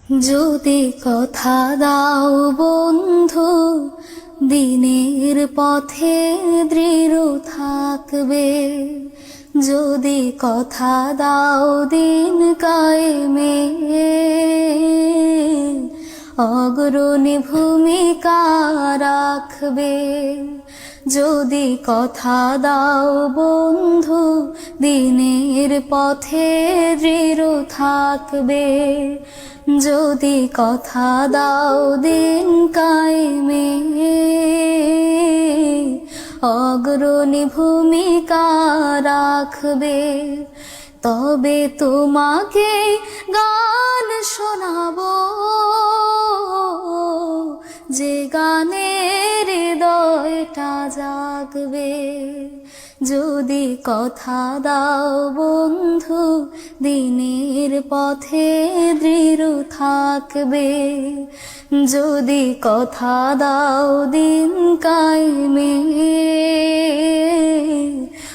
যদি কথা দাও বন্ধু, দিনের পথে দৃঢ় থাকবে। যদি কথা দাও দিন কায়েমে, অগ্রণী ভূমিকা রাখবে। যদি কথা দাও বন্ধু, দিনের পথে দৃঢ় থাকবে। যদি কথা দাও দিন কায়েমে, অগ্রণী ভূমিকা রাখবে। তবে তোমাকে গান শোনাবো, যে গানের হৃদয়টা জাগবে। যদি কথা দাও বন্ধু, দিনের পথে দৃঢ় থাকবে। যদি কথা দাও দিন কায়েমে,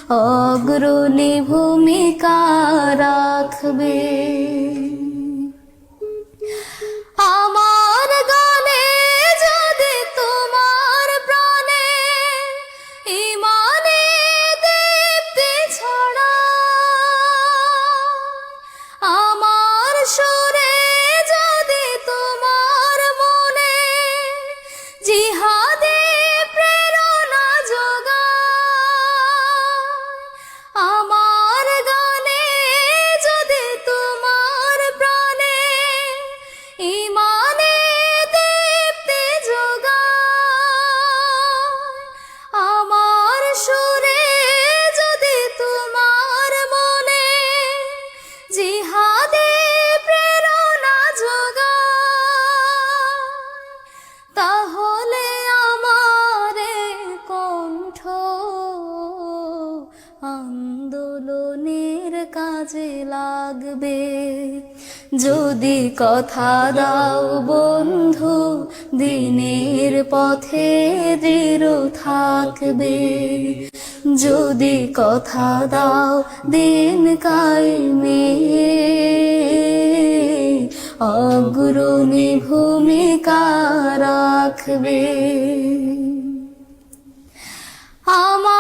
অগ্রণী ভূমিকা রাখবে। আমার গানে যদি তোমার প্রাণে ঈমানে দীপ্তি ছড়ায়, আমার সুরে যদি তোমার মনে জিহাদে প্রেরণা যোগায়, আমার গানে যদি তোমার প্রাণে ঈমানে দীপ্তি যোগায়, আমার সুরে যদি তোমার মনে জিহাদে প্রেরণা যোগায়, তাহলে আমার কণ্ঠ আন্দোলনের কাজে লাগবে। যদি কথা দাও বন্ধু, দিনের পথে দৃঢ় থাকবে। যদি কথা দাও দিন কায়েমে, অগ্রণী ভূমিকা রাখবে। আমার